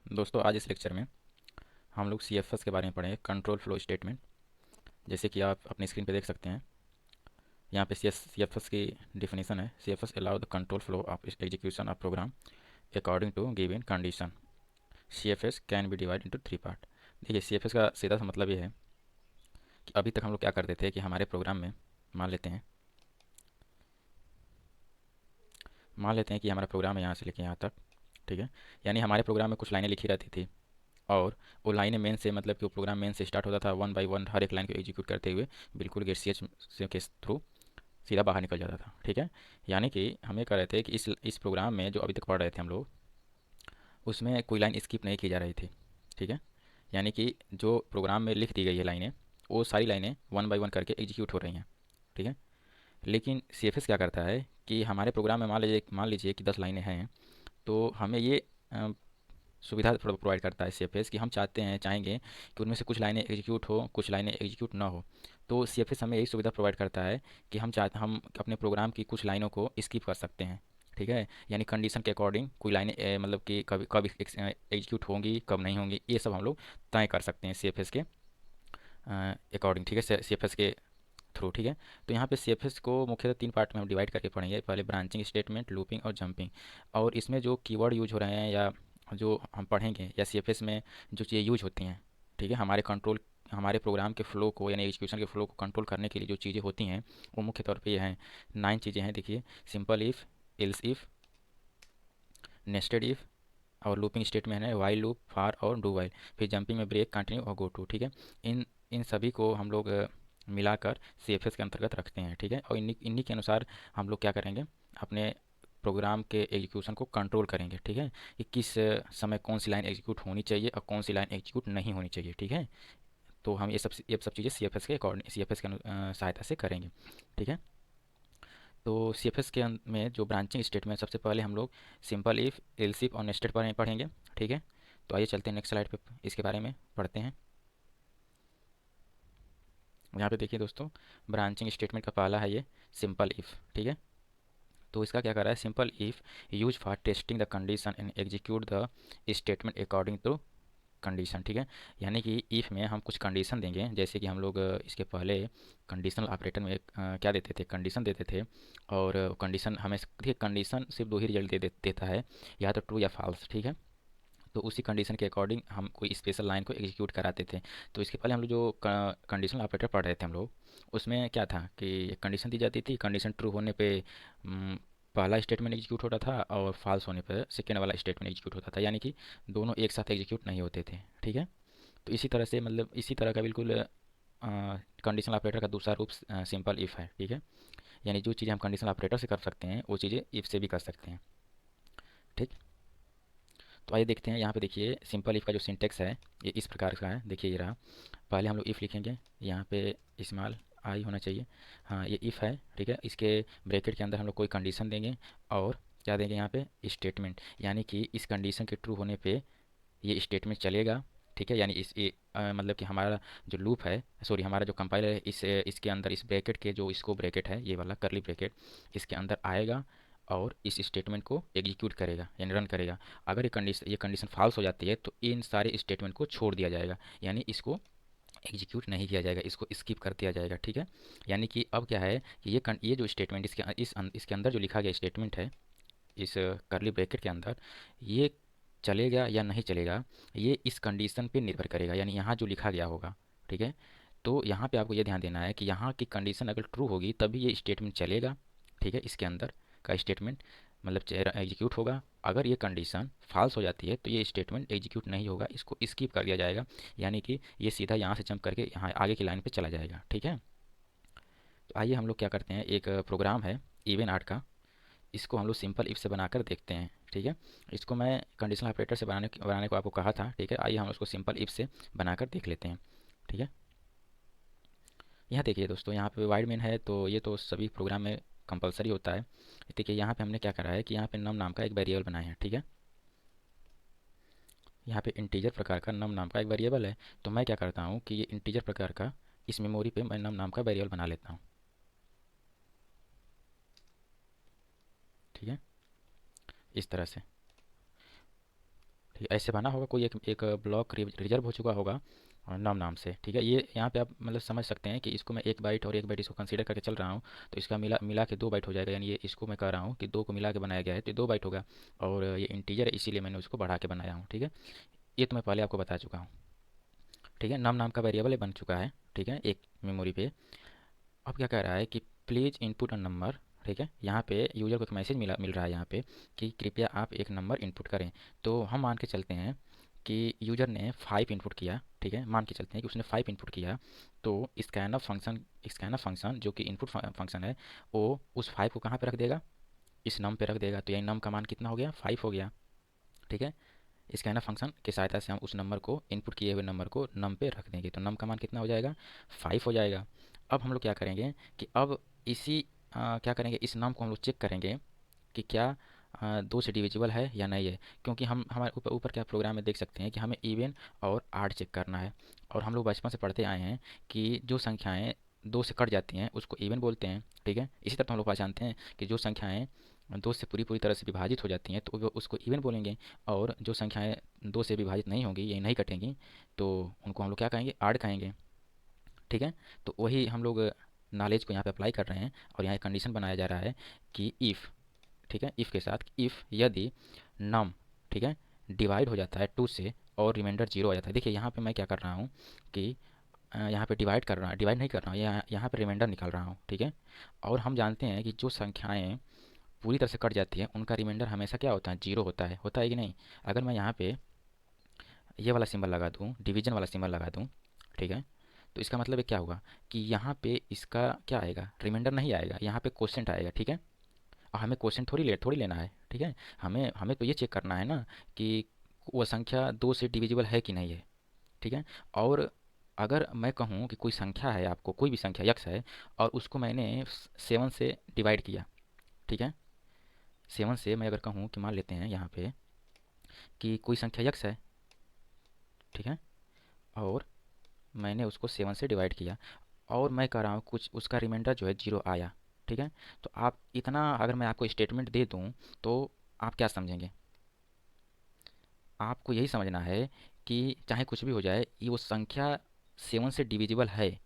दोस्तों आज इस लेक्चर में हम लोग CFS के बारे में पढ़ेंगे, कंट्रोल फ्लो स्टेटमेंट। जैसे कि आप अपनी स्क्रीन पे देख सकते हैं, यहाँ पे CFS की डिफिनीशन है। CFS allow the control flow of execution of program according to given condition. CFS can be divide into 3 part. देखिए, CFS का सीधा सा मतलब ये है कि अभी तक हम लोग क्या करते थे कि हमारे प्रोग्राम में मान लेते हैं कि हमारा प्रोग्राम है यहाँ से लेके यहाँ तक, ठीक है। यानी हमारे प्रोग्राम में कुछ लाइनें लिखी रहती थी और वो लाइनें मेन से, मतलब कि वो प्रोग्राम मेन से स्टार्ट होता था, वन बाय वन हर एक लाइन को एग्जीक्यूट करते हुए बिल्कुल गेट सी एच के थ्रू सीधा बाहर निकल जाता था, ठीक है। यानी कि हम ये कह रहे थे कि इस प्रोग्राम में जो अभी तक पढ़ रहे थे हम लोग, उसमें कोई लाइन स्किप नहीं की जा रही थी, ठीक है। यानी कि जो प्रोग्राम में लिख दी गई है लाइनें, वो सारी लाइनें वन बाय वन करके एग्जीक्यूट हो रही हैं, ठीक है। लेकिन CFS क्या करता है कि हमारे प्रोग्राम में मान लीजिए कि 10 लाइनें हैं, तो हमें ये सुविधा प्रोवाइड करता है CFS कि हम चाहेंगे कि उनमें से कुछ लाइनें एग्जीक्यूट हो, कुछ लाइनें एग्जीक्यूट ना हो। तो CFS हमें यही सुविधा प्रोवाइड करता है कि हम अपने प्रोग्राम की कुछ लाइनों को स्किप कर सकते हैं, ठीक है। यानी कंडीशन के अकॉर्डिंग कोई लाइनें मतलब कि कभी कब एग्जीक्यूट होंगी, कब नहीं होंगी, ये सब हम लोग तय कर सकते हैं CFS के अकॉर्डिंग, ठीक है, CFS के थ्रू, ठीक है। तो यहाँ पे CFS को मुख्यतः 3 पार्ट में हम डिवाइड करके पढ़ेंगे। पहले ब्रांचिंग स्टेटमेंट, लूपिंग और जंपिंग। और इसमें जो कीवर्ड यूज हो रहे हैं या जो हम पढ़ेंगे या CFS में जो चीज़ें यूज होती हैं, ठीक है, हमारे प्रोग्राम के फ़्लो को यानी एग्जीक्यूशन के फ़्लो को कंट्रोल करने के लिए जो चीज़ें होती हैं, वो मुख्य तौर पे ये हैं। 9 चीज़ें हैं, देखिए। Simple if, else if, nested if, और लूपिंग स्टेटमेंट है वाइल लूप, फार और डू वाइल। फिर जंपिंग में ब्रेक, कंटिन्यू और गो टू, ठीक है। इन इन सभी को हम लोग मिलाकर CFS के अंतर्गत रखते हैं, ठीक है। और इन्हीं इन्हीं के अनुसार हम लोग क्या करेंगे, अपने प्रोग्राम के एग्जीक्यूशन को कंट्रोल करेंगे, ठीक है। कि किस समय कौन सी लाइन एग्जीक्यूट होनी चाहिए और कौन सी लाइन एग्जीक्यूट नहीं होनी चाहिए, ठीक है। तो हम ये सब चीज़ें CFS के अकॉर्डिंग, CFS के सहायता से करेंगे, ठीक है। तो CFS में जो ब्रांचिंग स्टेटमेंट, सबसे पहले हम लोग सिंपल इफ़, एल्स इफ और नेस्टेड पढ़ेंगे, ठीक है। तो आइए चलते हैं नेक्स्ट स्लाइड पे, इसके बारे में पढ़ते हैं। यहाँ पे देखिए दोस्तों, ब्रांचिंग स्टेटमेंट का पहला है ये सिंपल इफ़, ठीक है। तो इसका क्या कर रहा है, simple if use for testing the condition and execute the statement according to condition, ठीक है। यानी कि इफ़ में हम कुछ कंडीशन देंगे, जैसे कि हम लोग इसके पहले कंडीशनल ऑपरेटर में क्या देते थे, कंडीशन देते थे। और कंडीशन हमें, देखिए, कंडीशन सिर्फ 2 ही रिजल्ट देता है, या तो ट्रू या फॉल्स, ठीक है। तो उसी कंडीशन के अकॉर्डिंग हम कोई स्पेशल लाइन को एग्जीक्यूट कराते थे। तो इसके पहले हम लोग जो कंडीशनल ऑपरेटर पढ़ रहे थे हम लोग, उसमें क्या था कि एक कंडीशन दी जाती थी, कंडीशन ट्रू होने पे पहला स्टेटमेंट एग्जीक्यूट होता था और फॉल्स होने पर सेकेंड वाला स्टेटमेंट एग्जीक्यूट होता था, यानी कि दोनों एक साथ एग्जीक्यूट नहीं होते थे, ठीक है। तो इसी तरह से, मतलब इसी तरह का बिल्कुल कंडीशनल ऑपरेटर का दूसरा रूप सिंपल इफ़ है, ठीक है। यानी जो चीज़ें हम कंडीशनल ऑपरेटर से कर सकते हैं, वो चीज़ें इफ़ से भी कर सकते हैं, ठीक। तो आइए देखते हैं, यहाँ पे देखिए सिंपल इफ़ का जो सिंटेक्स है ये इस प्रकार का है, देखिए ये रहा। पहले हम लोग इफ़ लिखेंगे, यहाँ पे स्मॉल आई होना चाहिए, हाँ ये इफ़ है, ठीक है। इसके ब्रैकेट के अंदर हम लोग कोई कंडीशन देंगे और क्या देंगे यहाँ पे, स्टेटमेंट। यानी कि इस कंडीशन के ट्रू होने पे ये स्टेटमेंट चलेगा, ठीक है। यानी मतलब कि हमारा जो लूप है, सॉरी, हमारा जो कंपाइलर है, इसके अंदर इस ब्रैकेट के जो इसको ब्रैकेट है, ये वाला करली ब्रैकेट, इसके अंदर आएगा और इस स्टेटमेंट को एग्जीक्यूट करेगा यानी रन करेगा। अगर ये कंडीशन फॉल्स हो जाती है तो इन सारे स्टेटमेंट को छोड़ दिया जाएगा, यानी इसको एग्जीक्यूट नहीं किया जाएगा, इसको स्किप कर दिया जाएगा, ठीक है। यानी कि अब क्या है कि ये जो स्टेटमेंट इसके अंदर जो लिखा गया स्टेटमेंट है, इस करली ब्रैकेट के अंदर, ये चलेगा या नहीं चलेगा, ये इस कंडीशन पे निर्भर करेगा, यानी यहाँ जो लिखा गया होगा, ठीक है। तो यहाँ पे आपको ये ध्यान देना है कि यहाँ की कंडीशन अगर ट्रू होगी तभी ये स्टेटमेंट चलेगा, ठीक है। इसके अंदर का स्टेटमेंट मतलब एग्जीक्यूट होगा। अगर ये कंडीशन फॉल्स हो जाती है तो ये स्टेटमेंट एग्जीक्यूट नहीं होगा, इसको स्किप कर दिया जाएगा, यानी कि ये सीधा यहाँ से जंप करके यहाँ आगे की लाइन पे चला जाएगा, ठीक है। तो आइए हम लोग क्या करते हैं, एक प्रोग्राम है इवन आर्ट का, इसको हम लोग सिंपल इफ से बनाकर देखते हैं, ठीक है। इसको मैं कंडीशनल ऑपरेटर से बनाने को आपको कहा था, ठीक है। आइए हम उसको सिंपल इफ से बनाकर देख लेते हैं, ठीक है। यहाँ देखिए दोस्तों, यहाँ पे वाइड मेन है, तो ये तो सभी प्रोग्राम में कंपलसरी होता है। देखिए यहाँ पे हमने क्या करा है कि यहाँ पे नम नाम का एक वेरिएबल बनाया है, ठीक है। यहाँ पे इंटीजर प्रकार का नम नाम का एक वेरिएबल है। तो मैं क्या करता हूँ कि ये इंटीजर प्रकार का इस मेमोरी पे मैं नम नाम का वेरिएबल बना लेता हूँ, ठीक है, इस तरह से, ठीक है, ऐसे बना होगा कोई एक ब्लॉक रिजर्व हो चुका होगा नम नाम से। ठीक है, ये यहाँ पे आप मतलब समझ सकते हैं कि इसको मैं एक बाइट और एक बाइट इसको कंसीडर करके चल रहा हूँ, तो इसका मिला मिला के 2 बाइट हो जाएगा। यानी ये इसको मैं कह रहा हूँ कि 2 को मिला के बनाया गया है तो ये 2 बाइट होगा, और ये इंटीजर है इसीलिए मैंने उसको बढ़ा के बनाया हूँ। ठीक है, ये तो मैं पहले आपको बता चुका हूँ। ठीक है, नम नाम का वेरिएबल बन चुका है। ठीक है, एक मेमोरी पे। अब क्या कह रहा है कि प्लीज़ इनपुट अ नंबर। ठीक है, यहाँ पे यूजर को एक मैसेज मिल रहा है यहाँ पे कि कृपया आप एक नंबर इनपुट करें। तो हम मान के चलते हैं कि यूजर ने 5 इनपुट किया। ठीक है, मान के चलते हैं कि उसने 5 इनपुट किया, तो स्कैनफ फंक्शन जो कि इनपुट फंक्शन है, वो उस 5 को कहाँ पे रख देगा, इस नम पे रख देगा। तो यही नम का मान कितना हो गया, 5 हो गया। ठीक है, स्कैनफ फंक्शन की सहायता से हम उस नंबर को, इनपुट किए हुए नंबर को नम पे रख देंगे, तो नम का मान कितना हो जाएगा, 5 हो जाएगा। अब हम लोग क्या करेंगे कि अब इसी क्या करेंगे, इस नाम को हम लोग चेक करेंगे कि क्या 2 से डिविजिबल है या नहीं है। क्योंकि हम हमारे ऊपर ऊपर क्या प्रोग्राम में देख सकते हैं कि हमें इवन और आड चेक करना है। और हम लोग बचपन से पढ़ते आए हैं कि जो संख्याएं 2 से कट जाती हैं उसको इवन बोलते हैं। ठीक है, इसी तरह तो हम लोग पहचानते हैं कि जो संख्याएं 2 से पूरी पूरी तरह से विभाजित हो जाती हैं तो वो उसको इवन बोलेंगे, और जो संख्याएं 2 से विभाजित नहीं होंगी, ये नहीं कटेंगी, तो उनको हम लोग क्या कहेंगे, आड कहेंगे। ठीक है, तो वही हम लोग नॉलेज को यहाँ पे अप्लाई कर रहे हैं, और यहाँ एक कंडीशन बनाया जा रहा है कि इफ़, ठीक है, इफ़ के साथ, इफ़ यदि नम, ठीक है, डिवाइड हो जाता है 2 से और रिमाइंडर 0 आ जाता है। देखिए यहाँ पे मैं क्या कर रहा हूँ कि यहाँ पे डिवाइड नहीं कर रहा हूँ, यहाँ पे रिमाइंडर निकाल रहा हूँ। ठीक है, और हम जानते हैं कि जो संख्याएँ पूरी तरह से कट जाती हैं उनका रिमाइंडर हमेशा क्या होता है, 0 होता है कि नहीं। अगर मैं यहाँ पे ये वाला सिंबल लगा दूँ, डिवीजन वाला सिंबल लगा दूँ, ठीक है, तो इसका मतलब ये क्या होगा कि यहाँ पे इसका क्या आएगा, रिमाइंडर नहीं आएगा, यहाँ पे क्वोशेंट आएगा। ठीक है, और हमें क्वोशेंट थोड़ी लेना है। ठीक है, हमें हमें तो ये चेक करना है ना कि वो संख्या 2 से डिविजिबल है कि नहीं है। ठीक है, और अगर मैं कहूँ कि कोई संख्या है, आपको कोई भी संख्या यक्स है, और उसको मैंने 7 से डिवाइड किया। ठीक है, 7 से मैं अगर कहूँ कि मान लेते हैं यहाँ पे कि कोई संख्या यक्स है। ठीक है, और मैंने उसको 7 से डिवाइड किया, और मैं कह रहा हूँ कुछ उसका रिमाइंडर जो है 0 आया। ठीक है, तो आप इतना अगर मैं आपको स्टेटमेंट दे दूँ तो आप क्या समझेंगे, आपको यही समझना है कि चाहे कुछ भी हो जाए, ये वो संख्या 7 से डिविजिबल है।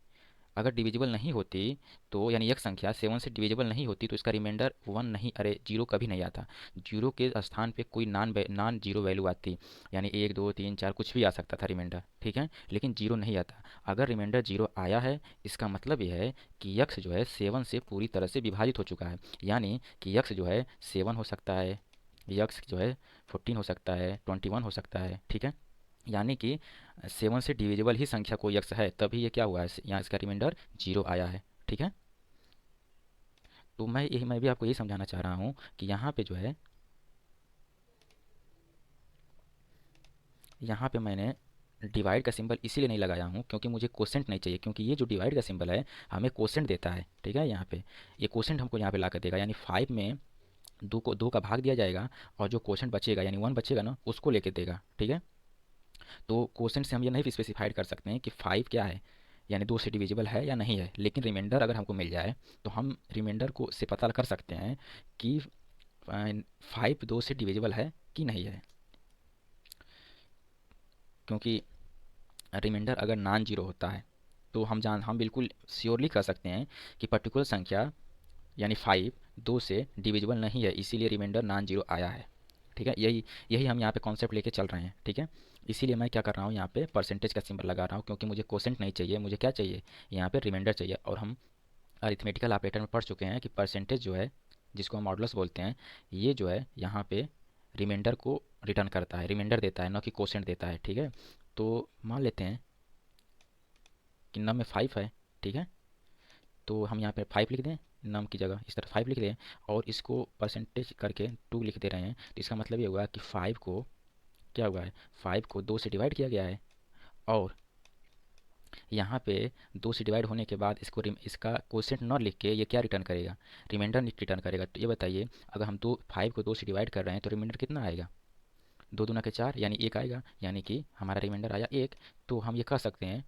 अगर डिविजिबल नहीं होती, तो यानी एक संख्या 7 से डिविजिबल नहीं होती तो इसका रिमाइंडर 1 नहीं, अरे 0 कभी नहीं आता। 0 के स्थान पे कोई नॉन जीरो वैल्यू आती, यानी 1 2 3 4 कुछ भी आ सकता था रिमाइंडर। ठीक है, लेकिन 0 नहीं आता। अगर रिमाइंडर 0 आया है, इसका मतलब यह है कि यक्स जो है 7 से पूरी तरह से विभाजित हो चुका है। यानी कि यक्स जो है 7 हो सकता है, यक्स जो है 14 हो सकता है, 21 हो सकता है। ठीक है, यानी कि 7 से डिविजिबल ही संख्या कोई यक्स है, तभी ये क्या हुआ है, यहाँ इसका रिमाइंडर 0 आया है। ठीक है, तो मैं भी आपको यही समझाना चाह रहा हूँ कि यहाँ पे जो है, यहाँ पे मैंने डिवाइड का सिंबल इसीलिए नहीं लगाया हूँ क्योंकि मुझे कोसेंट नहीं चाहिए, क्योंकि ये जो डिवाइड का सिंबल है हमें कोसेंट देता है। ठीक है, यहाँ पे ये कोसेंट हमको यहाँ पे ला कर देगा, यानी 5 में 2 का भाग दिया जाएगा, और जो कोसेंट बचेगा यानी 1 बचेगा ना, उसको लेके देगा। ठीक है, तो क्वेश्चन से हम ये नहीं स्पेसिफाइड कर सकते हैं कि 5 क्या है, यानी 2 से डिविजिबल है या नहीं है, लेकिन रिमाइंडर अगर हमको मिल जाए तो हम रिमाइंडर को से पता कर सकते हैं कि 5 2 से डिविजिबल है कि नहीं है। क्योंकि रिमाइंडर अगर नॉन जीरो होता है तो हम बिल्कुल श्योरली कह सकते हैं कि पर्टिकुलर संख्या यानी 5 2 से डिविजिबल नहीं है, इसीलिए रिमाइंडर नॉन जीरो आया है। ठीक है, यही यही हम यहाँ पे कॉन्सेप्ट लेके चल रहे हैं। ठीक है, इसीलिए मैं क्या कर रहा हूँ, यहाँ पे परसेंटेज का सिंबल लगा रहा हूँ, क्योंकि मुझे क्वोशेंट नहीं चाहिए, मुझे क्या चाहिए, यहाँ पे रिमाइंडर चाहिए। और हम अरिथमेटिकल ऑपरेटर में पढ़ चुके हैं कि परसेंटेज जो है, जिसको हम मॉडुलस बोलते हैं, ये जो है यहाँ पे रिमाइंडर को रिटर्न करता है, रिमाइंडर देता है, न कि क्वोशेंट देता है। ठीक है, तो मान लेते हैं कि नम में 5 है। ठीक है, तो हम यहाँ पे 5 लिख दें, नम की जगह इस तरह 5 लिख दें, और इसको परसेंटेज करके 2 लिख दे रहे हैं, तो इसका मतलब ये हुआ कि 5 को क्या हुआ है, 5 को 2 से डिवाइड किया गया है, और यहाँ पे 2 से डिवाइड होने के बाद इसका कोसेंट न लिख के ये क्या रिटर्न करेगा, रिमाइंडर रिटर्न करेगा। तो ये बताइए, अगर हम 5 को 2 से डिवाइड कर रहे हैं तो रिमाइंडर कितना आएगा, 2 दूना के 4 यानी 1 आएगा, यानी कि हमारा रिमाइंडर आया 1। तो हम ये कह सकते हैं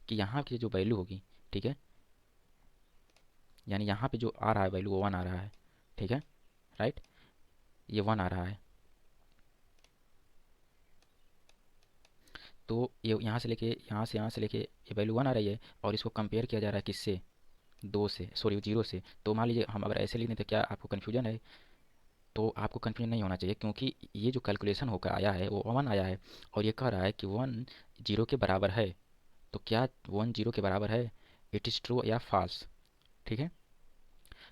कि यहाँ की जो वैल्यू होगी, ठीक है, यानी यहाँ पे जो आ रहा है वैल्यू वो 1 आ रहा है। ठीक है, राइट, ये 1 आ रहा है। तो ये यहाँ से लेके ये वैल्यू 1 आ रही है और इसको कंपेयर किया जा रहा है किससे, 2 से, सॉरी 0 से। तो मान लीजिए हम अगर ऐसे लिख दें तो क्या आपको कन्फ्यूजन है? तो आपको कन्फ्यूजन नहीं होना चाहिए, क्योंकि ये जो कैलकुलेशन होकर आया है वो 1 आया है और ये कह रहा है कि 1 0 के बराबर है। तो क्या 1 0 के बराबर है? इट इज़ ट्रू या फॉल्स? ठीक है,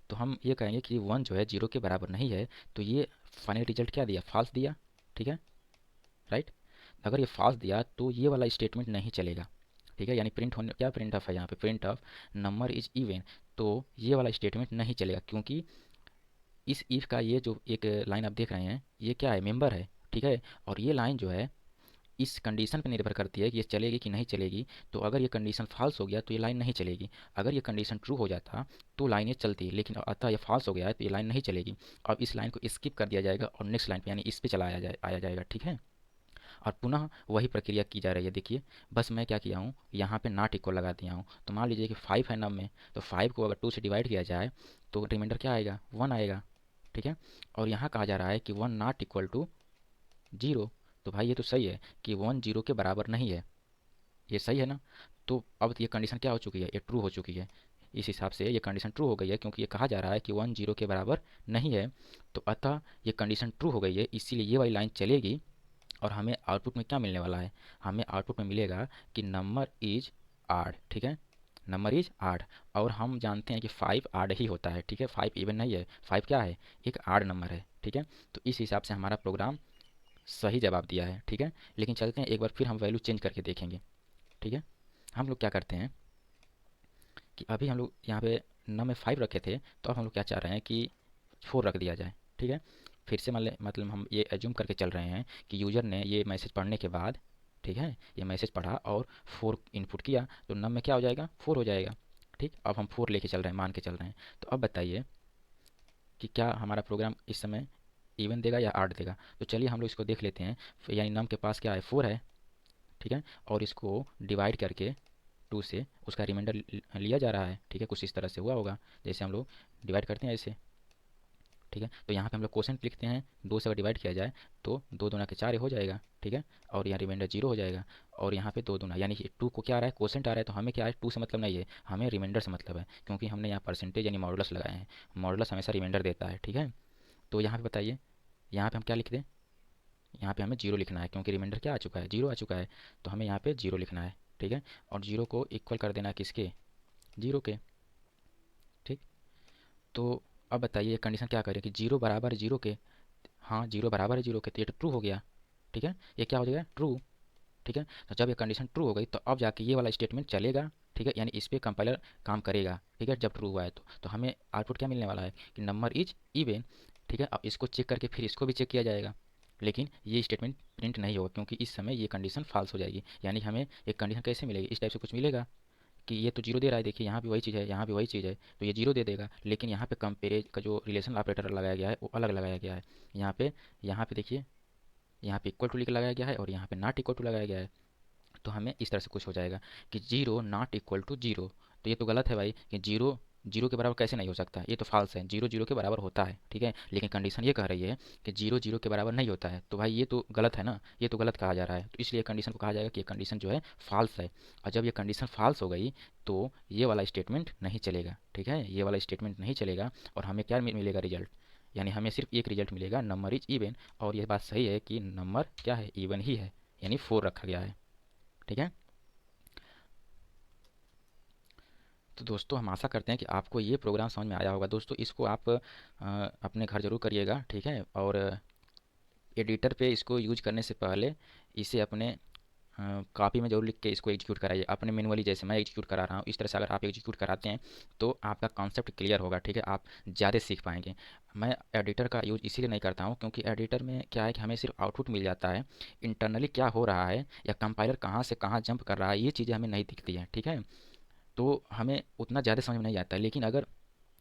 तो हम ये कहेंगे कि 1 जो है 0 के बराबर नहीं है, तो ये फाइनल रिजल्ट क्या दिया, फॉल्स दिया। ठीक है, राइट। अगर ये फॉल्स दिया तो ये वाला स्टेटमेंट नहीं चलेगा। ठीक है, यानी प्रिंट होने क्या, प्रिंट ऑफ है यहाँ पे, print of number is even. तो ये वाला स्टेटमेंट नहीं चलेगा, क्योंकि इस इफ का ये जो एक लाइन आप देख रहे हैं ये क्या है, मेंबर है। ठीक है, और ये लाइन जो है इस कंडीशन पर निर्भर करती है कि ये चलेगी कि नहीं चलेगी। तो अगर ये कंडीशन फॉल्स हो गया तो ये लाइन नहीं चलेगी, अगर ये कंडीशन ट्रू हो जाता तो लाइन ये चलती, लेकिन अतः ये फॉल्स हो गया है तो ये लाइन नहीं चलेगी। अब इस लाइन को स्किप कर दिया जाएगा और नेक्स्ट लाइन पे यानी इस पे चलाया आया जाएगा। ठीक है, और पुनः वही प्रक्रिया की जा रही है। देखिए, बस मैं क्या किया हूँ, यहाँ पे नॉट इक्वल लगा दिया हूँ। तो मान लीजिए कि 5 है नम में, तो 5 को अगर 2 से डिवाइड किया जाए तो रिमाइंडर क्या आएगा, 1 आएगा। ठीक है, और यहाँ कहा जा रहा है कि 1 नॉट इक्वल टू 0। तो भाई ये तो सही है कि 1 0 के बराबर नहीं है, ये सही है ना। तो अब ये कंडीशन क्या हो चुकी है, ये ट्रू हो चुकी है। इस हिसाब से ये कंडीशन ट्रू हो गई है, क्योंकि ये कहा जा रहा है कि 1 0 के बराबर नहीं है। तो अतः ये कंडीशन ट्रू हो गई है, इसीलिए ये वाली लाइन चलेगी। और हमें आउटपुट में क्या मिलने वाला है, हमें आउटपुट में मिलेगा कि नंबर इज आड। ठीक है, नंबर इज आड। और हम जानते हैं कि 5 आड ही होता है। ठीक है, 5 इवन नहीं है, 5 क्या है, एक आड नंबर है। ठीक है, तो इस हिसाब से हमारा प्रोग्राम सही जवाब दिया है। ठीक है, लेकिन चलते हैं एक बार फिर हम वैल्यू चेंज करके देखेंगे। ठीक है, हम लोग क्या करते हैं कि अभी हम लोग यहाँ पे न में 5 रखे थे, तो अब हम लोग क्या चाह रहे हैं कि 4 रख दिया जाए। ठीक है, फिर से मतलब हम ये एज्यूम करके चल रहे हैं कि यूज़र ने ये मैसेज पढ़ने के बाद, ठीक है, ये मैसेज पढ़ा और 4 इनपुट किया, तो नम में क्या हो जाएगा, 4 हो जाएगा। ठीक, अब हम 4 लेके चल रहे हैं, मान के चल रहे हैं। तो अब बताइए कि क्या हमारा प्रोग्राम इस समय इवन देगा या आड देगा। तो चलिए हम लोग इसको देख लेते हैं। यानी नम के पास क्या है, 4 है। ठीक है, और इसको डिवाइड करके 2 से उसका रिमाइंडर लिया जा रहा है। ठीक है, कुछ इस तरह से हुआ होगा जैसे हम लोग डिवाइड करते हैं ऐसे। ठीक है, तो यहाँ पे हम लोग क्वोशेंट लिखते हैं, 2 से अगर डिवाइड किया जाए तो 2 दूना के 4 हो जाएगा। ठीक है, और यहाँ रिमाइंडर 0 हो जाएगा। और यहाँ पे 2 दूना यानी कि 2 को क्या आ रहा है, क्वोशेंट आ रहा है। तो हमें क्या है, 2 से मतलब नहीं है, हमें रिमाइंडर से मतलब है, क्योंकि हमने यहाँ परसेंटेज यानी मॉडुलस लगाए हैं। मॉडुलस हमेशा रिमाइंडर देता है। ठीक है, तो यहाँ पे बताइए, यहाँ पे हम क्या लिख दें, यहाँ पे हमें 0 लिखना है, क्योंकि रिमाइंडर क्या आ चुका है, 0 आ चुका है। तो हमें यहाँ पे 0 लिखना है। ठीक है, और 0 को इक्वल कर देना है किसके, 0 के। ठीक, तो अब बताइए ये कंडीशन क्या करें कि 0 बराबर है 0 के। हाँ, 0 बराबर है 0 के, तो ये तो ट्रू हो गया। ठीक है, ये क्या हो जाएगा, ट्रू। ठीक है, तो जब ये कंडीशन ट्रू हो गई तो अब जाके ये वाला स्टेटमेंट चलेगा। ठीक है, यानी इस पे कंपाइलर काम करेगा। ठीक है, जब ट्रू हुआ है तो हमें आउटपुट क्या मिलने वाला है कि नंबर इज इवन। ठीक है, अब इसको चेक करके फिर इसको भी चेक किया जाएगा, लेकिन ये स्टेटमेंट प्रिंट नहीं होगा, क्योंकि इस समय ये कंडीशन फॉल्स हो जाएगी। यानी हमें एक कंडीशन कैसे मिलेगी, इस टाइप से कुछ मिलेगा कि ये तो 0 दे रहा है, देखिए यहाँ भी वही चीज़ है, यहाँ भी वही चीज़ है, तो ये 0 दे देगा। लेकिन यहाँ पे कंपेरेज का जो रिलेशन ऑपरेटर लगाया गया है वो अलग लगाया गया है। यहाँ पे देखिए, यहाँ पे इक्वल टू लिख लगाया गया है और यहाँ पे नॉट इक्वल टू लगाया गया है। तो हमें इस तरह से कुछ हो जाएगा कि 0 नॉट इक्वल टू 0। तो ये तो गलत है भाई कि 0 0 के बराबर कैसे नहीं हो सकता, ये तो फॉल्स है, 0 0 के बराबर होता है। ठीक है, लेकिन कंडीशन ये कह रही है कि 0 0 के बराबर नहीं होता है। तो भाई ये तो गलत है ना, ये तो गलत कहा जा रहा है। तो इसलिए कंडीशन को कहा जाएगा कि ये कंडीशन जो है फॉल्स है। और जब ये कंडीशन फॉल्स हो गई तो ये वाला स्टेटमेंट नहीं चलेगा। ठीक है, ये वाला स्टेटमेंट नहीं चलेगा और हमें क्या मिलेगा, रिजल्ट। यानी हमें सिर्फ एक रिजल्ट मिलेगा, नंबर इज इवन। और ये बात सही है कि नंबर क्या है, इवन ही है, यानी 4 रखा गया है। ठीक है, तो दोस्तों हम आशा करते हैं कि आपको ये प्रोग्राम समझ में आया होगा। दोस्तों इसको आप अपने घर ज़रूर करिएगा। ठीक है, और एडिटर पे इसको यूज करने से पहले इसे अपने कॉपी में जरूर लिख के इसको एग्जीक्यूट कराइए, अपने मैनुअली जैसे मैं एग्जीक्यूट करा रहा हूँ इस तरह से अगर आप एग्जीक्यूट कराते हैं तो आपका कॉन्सेप्ट क्लियर होगा। ठीक है, आप ज़्यादा सीख पाएंगे। मैं एडिटर का यूज़ इसीलिए नहीं करता हूँ क्योंकि एडिटर में क्या है कि हमें सिर्फ आउटपुट मिल जाता है, इंटरनली क्या हो रहा है या कंपाइलर कहाँ से कहाँ जंप कर रहा है ये चीज़ें हमें नहीं दिखती हैं। ठीक है, तो हमें उतना ज़्यादा समझ में नहीं आता है। लेकिन अगर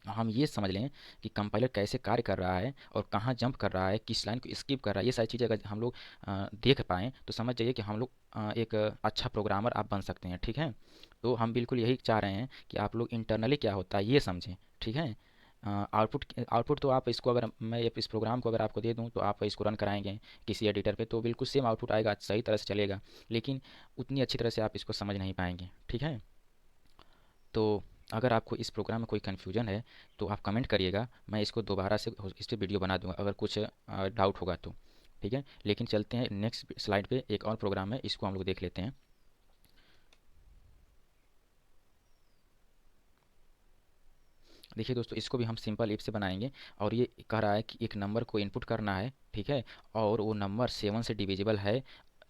हम ये समझ लें कि कंपाइलर कैसे कार्य कर रहा है और कहाँ जंप कर रहा है, किस लाइन को स्किप कर रहा है, ये सारी चीज़ें अगर हम लोग देख पाएँ तो समझ जाइए कि हम लोग एक अच्छा प्रोग्रामर आप बन सकते हैं। ठीक है, तो हम बिल्कुल यही चाह रहे हैं कि आप लोग इंटरनली क्या होता है ये समझें। ठीक है, आउटपुट आउटपुट तो आप इसको, अगर मैं इस प्रोग्राम को अगर आपको दे दूं तो आप इसको रन कराएंगे किसी एडिटर पे तो बिल्कुल सेम आउटपुट आएगा, सही तरह से चलेगा, लेकिन उतनी अच्छी तरह से आप इसको समझ नहीं पाएंगे। ठीक है, तो अगर आपको इस प्रोग्राम में कोई कन्फ्यूजन है तो आप कमेंट करिएगा, मैं इसको दोबारा से इस पर वीडियो बना दूंगा अगर कुछ डाउट होगा तो। ठीक है, लेकिन चलते हैं नेक्स्ट स्लाइड पे, एक और प्रोग्राम है, इसको हम लोग देख लेते हैं। देखिए दोस्तों, इसको भी हम सिंपल इफ से बनाएंगे, और ये कह रहा है कि एक नंबर को इनपुट करना है, ठीक है, और वो नंबर 7 से डिविजिबल है,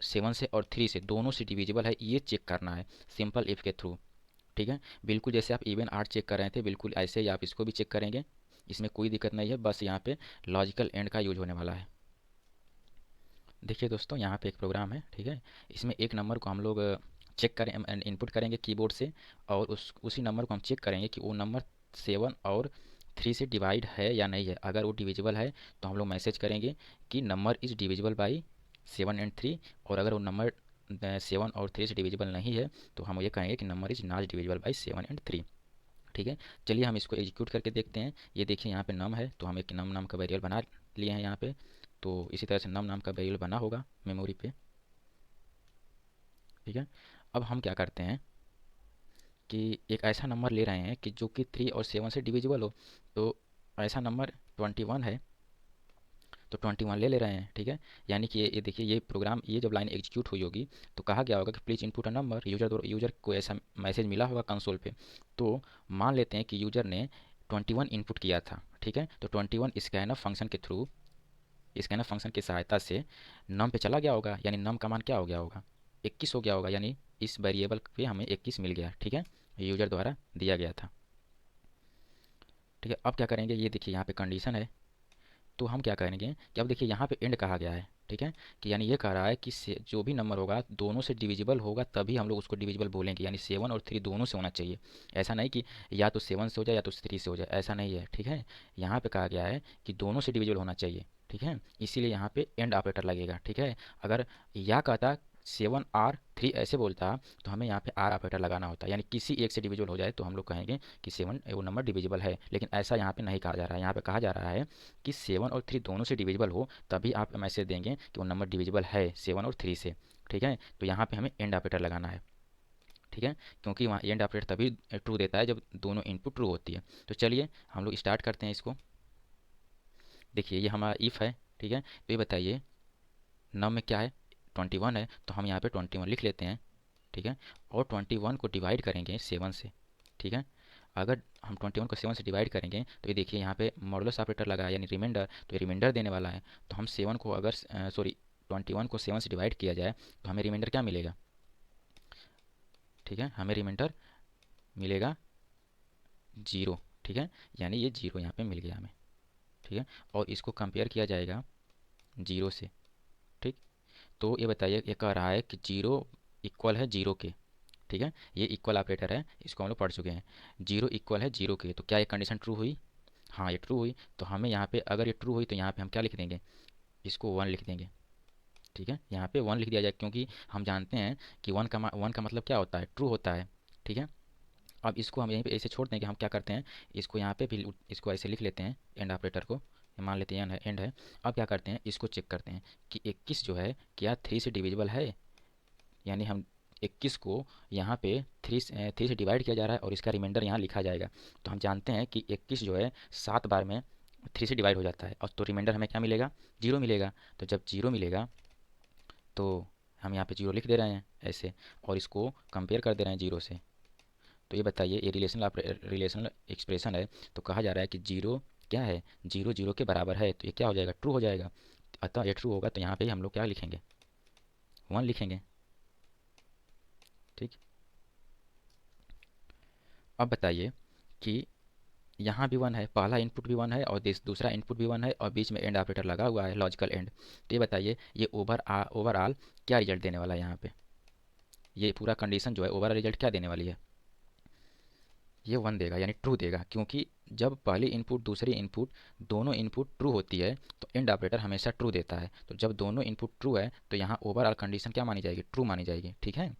7 से और 3 से, दोनों से डिविजिबल है, ये चेक करना है सिंपल इफ के थ्रू। ठीक है, बिल्कुल जैसे आप इवन आर्ट चेक कर रहे थे, बिल्कुल ऐसे ही आप इसको भी चेक करेंगे, इसमें कोई दिक्कत नहीं है, बस यहाँ पे लॉजिकल एंड का यूज होने वाला है। देखिए दोस्तों, यहाँ पे एक प्रोग्राम है, ठीक है, इसमें एक नंबर को हम लोग चेक करें, इनपुट करेंगे कीबोर्ड से, और उसी नंबर को हम चेक करेंगे कि वो नंबर 7 और 3 से डिवाइड है या नहीं है। अगर वो डिविजिबल है तो हम लोग मैसेज करेंगे कि number is divisible by 7 and 3, और अगर वो नंबर 7 और 3 से डिविजिबल नहीं है तो हम ये कहेंगे कि number is not divisible by 7 and 3। ठीक है, चलिए हम इसको एग्जीक्यूट करके देखते हैं। ये देखिए यहाँ पे नम है, तो हम एक नम नाम का वेरिएबल बना लिए हैं यहाँ पे, तो इसी तरह से नम नाम का वेरिएबल बना होगा मेमोरी पे। ठीक है, अब हम क्या करते हैं कि एक ऐसा नंबर ले रहे हैं कि जो कि 3 और 7 से डिविजिबल हो, तो ऐसा नंबर 21 है, तो 21 ले रहे हैं। ठीक है, यानी कि ये देखिए, ये प्रोग्राम, ये जब लाइन एग्जीक्यूट हुई होगी तो कहा गया होगा कि please input a number, user को ऐसा मैसेज मिला होगा कंसोल पे, तो मान लेते हैं कि यूजर ने 21 इनपुट किया था। ठीक है, तो 21 स्कैनफ फंक्शन के थ्रू, स्कैनफ फंक्शन की सहायता से नम पे चला गया होगा, यानी नम का मान क्या हो गया होगा, 21 हो गया होगा, यानी इस वेरिएबल पे हमें 21 मिल गया। ठीक है, यूजर द्वारा दिया गया था। ठीक है, अब क्या करेंगे, ये देखिए यहाँ पे कंडीशन है, तो हम क्या करेंगे कि अब देखिए यहाँ पे एंड कहा गया है। ठीक है, कि यानी ये कह रहा है कि जो भी नंबर होगा दोनों से डिविजिबल होगा तभी हम लोग उसको डिविजिबल बोलेंगे, यानी 7 और 3 दोनों से होना चाहिए। ऐसा नहीं कि या तो 7 से हो जाए या तो 3 से हो जाए, ऐसा नहीं है। ठीक है, यहाँ पे कहा गया है कि दोनों से डिविजिबल होना चाहिए। ठीक है, इसीलिए यहाँ पे एंड ऑपरेटर लगेगा। ठीक है, अगर या कहता 7 और 3 ऐसे बोलता तो हमें यहाँ पे आर ऑपरेटर लगाना होता, यानी किसी एक से डिविजिबल हो जाए तो हम लोग कहेंगे कि 7 वो नंबर डिविजिबल है, लेकिन ऐसा यहाँ पे नहीं कहा जा रहा है। यहाँ पे कहा जा रहा है कि 7 और 3 दोनों से डिविजिबल हो तभी आप मैसेज देंगे कि वो नंबर डिविजिबल है 7 और 3 से। ठीक है, तो यहाँ पे हमें एंड ऑपरेटर लगाना है। ठीक है, क्योंकि वहाँ एंड ऑपरेटर तभी ट्रू देता है जब दोनों इनपुट ट्रू होती है। तो चलिए हम लोग स्टार्ट करते हैं इसको। देखिए ये हमारा इफ़ है। ठीक है, तो ये बताइए नम में क्या है, 21 है, तो हम यहाँ पे 21 लिख लेते हैं। ठीक है, और 21 को डिवाइड करेंगे 7 से। ठीक है, अगर हम 21 को 7 से डिवाइड करेंगे तो ये देखिए यहाँ पे मॉडुलस ऑपरेटर लगा है, यानी रिमाइंडर, तो ये रिमाइंडर देने वाला है। तो हम 7 को अगर सॉरी 21 को 7 से डिवाइड किया जाए तो हमें रिमाइंडर क्या मिलेगा। ठीक है, हमें रिमाइंडर मिलेगा 0। ठीक है, यानी ये 0 यहाँ पे मिल गया हमें। ठीक है, और इसको कंपेयर किया जाएगा 0 से। ठीक, तो ये बताइए, ये कह रहा है कि 0 इक्वल है 0 के। ठीक है, ये इक्वल ऑपरेटर है, इसको हम लोग पढ़ चुके हैं। 0 इक्वल है 0 के, तो क्या ये कंडीशन ट्रू हुई। हाँ, ये ट्रू हुई, तो हमें यहाँ पे अगर ये ट्रू हुई तो यहाँ पे हम क्या लिख देंगे, इसको 1 लिख देंगे। ठीक है, यहाँ पे 1 लिख दिया जाए, क्योंकि हम जानते हैं कि 1 का मतलब क्या होता है, ट्रू होता है। ठीक है, अब इसको हम यहीं पे ऐसे छोड़ दें कि हम क्या करते हैं, इसको यहाँ पे भी इसको ऐसे लिख लेते हैं, एंड ऑपरेटर को मान लेते हैं एंड है। अब क्या करते हैं, इसको चेक करते हैं कि 21 जो है क्या 3 से डिविजिबल है, यानी हम 21 को यहाँ पे 3 से डिवाइड किया जा रहा है और इसका रिमाइंडर यहाँ लिखा जाएगा। तो हम जानते हैं कि 21 जो है 7 बार में 3 से डिवाइड हो जाता है, और तो रिमाइंडर हमें क्या मिलेगा, 0 मिलेगा। तो जब 0 मिलेगा तो हम यहाँ पे 0 लिख दे रहे हैं ऐसे, और इसको कंपेयर कर दे रहे हैं 0 से। तो ये बताइए, ये रिलेशनल एक्सप्रेशन है, तो कहा जा रहा है कि 0 क्या है, 0 0 के बराबर है, तो ये क्या हो जाएगा, ट्रू हो जाएगा। अतः ये ट्रू होगा, तो यहाँ पे हम लोग क्या लिखेंगे, 1 लिखेंगे। ठीक, अब बताइए कि यहाँ भी 1 है, पहला इनपुट भी 1 है और दूसरा इनपुट भी 1 है, और बीच में एंड ऑपरेटर लगा हुआ है, लॉजिकल एंड। तो ये बताइए, ये ओवरऑल क्या रिजल्ट देने वाला है, यहाँ पे ये पूरा कंडीशन जो है ओवरऑल रिजल्ट क्या देने वाली है, ये 1 देगा, यानी ट्रू देगा, क्योंकि जब पहली इनपुट दूसरी इनपुट दोनों इनपुट ट्रू होती है तो एंड ऑपरेटर हमेशा ट्रू देता है। तो जब दोनों इनपुट ट्रू है तो यहाँ ओवरऑल कंडीशन क्या मानी जाएगी, ट्रू मानी जाएगी। ठीक है,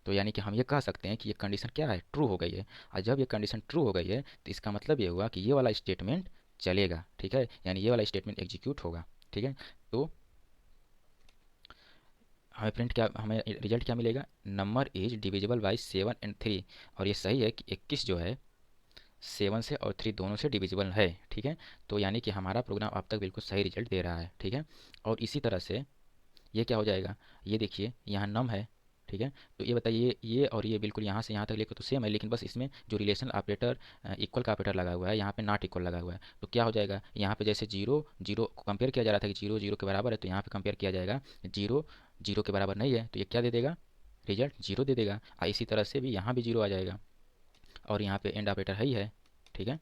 तो यानी कि हम ये कह सकते हैं कि ये कंडीशन क्या है, ट्रू हो गई है। और जब ये कंडीशन ट्रू हो गई है तो इसका मतलब ये हुआ कि ये वाला स्टेटमेंट चलेगा, ठीक है, यानी ये वाला स्टेटमेंट एग्जीक्यूट होगा, ठीक है। तो हमें रिजल्ट क्या मिलेगा, नंबर इज डिविजिबल बाई 7 और 3। और ये सही है कि 21 जो है 7 से और 3 दोनों से डिविजिबल है, ठीक है। तो यानी कि हमारा प्रोग्राम अब तक बिल्कुल सही रिजल्ट दे रहा है, ठीक है। और इसी तरह से ये क्या हो जाएगा, ये देखिए यहाँ नम है, ठीक है। तो ये बताइए, ये और ये बिल्कुल यहाँ से यहाँ तक लेकर तो सेम है, लेकिन बस इसमें जो रिलेशन ऑपरेटर इक्वल का ऑपरेटर लगा हुआ है, यहाँ पे नॉट इक्वल लगा हुआ है। तो क्या हो जाएगा, यहाँ पे जैसे जीरो जीरो को कंपेयर किया जा रहा था कि जीरो जीरो के बराबर है, तो यहाँ पे कंपेयर किया जाएगा जीरो जीरो के बराबर नहीं है, तो ये क्या दे देगा, रिजल्ट जीरो दे देगा। इसी तरह से भी यहाँ भी जीरो आ जाएगा, और यहाँ पे एंड ऑपरेटर है ही है, ठीक है।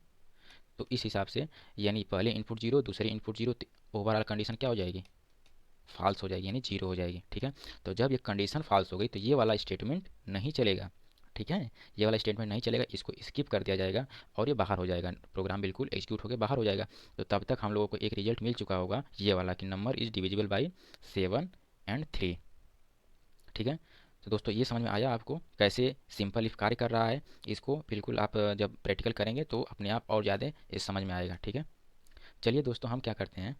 तो इस हिसाब से यानी पहले इनपुट जीरो, दूसरे इनपुट जीरो, ओवरऑल कंडीशन क्या हो जाएगी, फॉल्स हो जाएगी, यानी जीरो हो जाएगी, ठीक है। तो जब ये कंडीशन फॉल्स हो गई तो ये वाला स्टेटमेंट नहीं चलेगा, ठीक है। ये वाला स्टेटमेंट नहीं चलेगा, इसको स्किप कर दिया जाएगा और ये बाहर हो जाएगा, प्रोग्राम बिल्कुल एग्जीक्यूट होकर बाहर हो जाएगा। तो तब तक हम लोगों को एक रिजल्ट मिल चुका होगा ये वाला कि नंबर इज डिविजिबल बाई 7 और 3, ठीक है। तो दोस्तों ये समझ में आया आपको कैसे सिंपल इफ कार्य कर रहा है। इसको बिल्कुल आप जब प्रैक्टिकल करेंगे तो अपने आप और ज़्यादा ये समझ में आएगा, ठीक है। चलिए दोस्तों हम क्या करते हैं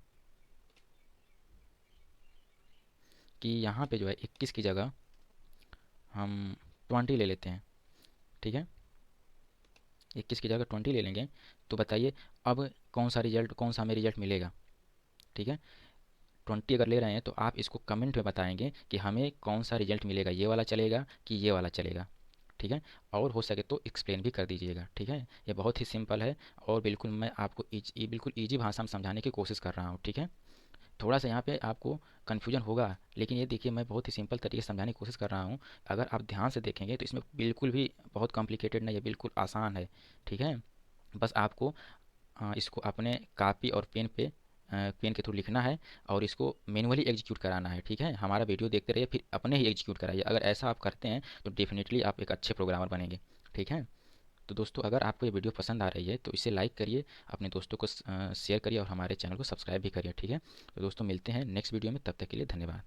कि यहाँ पे जो है 21 की जगह हम 20 ले लेते हैं, ठीक है। 21 की जगह 20 ले लेंगे। तो बताइए अब कौन सा हमें रिजल्ट मिलेगा, ठीक है। 20 अगर ले रहे हैं तो आप इसको कमेंट में बताएंगे कि हमें कौन सा रिजल्ट मिलेगा, ये वाला चलेगा कि ये वाला चलेगा, ठीक है। और हो सके तो एक्सप्लेन भी कर दीजिएगा, ठीक है। ये बहुत ही सिंपल है और बिल्कुल मैं आपको बिल्कुल ईजी भाषा में समझाने की कोशिश कर रहा हूँ, ठीक है। थोड़ा सा यहाँ पे आपको कन्फ्यूजन होगा, लेकिन ये देखिए मैं बहुत ही सिंपल तरीके से समझाने की कोशिश कर रहा हूँ। अगर आप ध्यान से देखेंगे तो इसमें बिल्कुल भी बहुत कॉम्प्लिकेटेड नहीं है, बिल्कुल आसान है, ठीक है। बस आपको इसको अपने कापी और पेन पे पेन के थ्रू लिखना है और इसको मैनुअली एग्जीक्यूट कराना है, ठीक है। हमारा वीडियो देखते रहिए, फिर अपने ही एग्जीक्यूट कराइए। अगर ऐसा आप करते हैं तो डेफिनेटली आप एक अच्छे प्रोग्रामर बनेंगे, ठीक है। तो दोस्तों अगर आपको ये वीडियो पसंद आ रही है तो इसे लाइक करिए, अपने दोस्तों को शेयर करिए और हमारे चैनल को सब्सक्राइब भी करिए, ठीक है। तो दोस्तों मिलते हैं नेक्स्ट वीडियो में, तब तक के लिए धन्यवाद।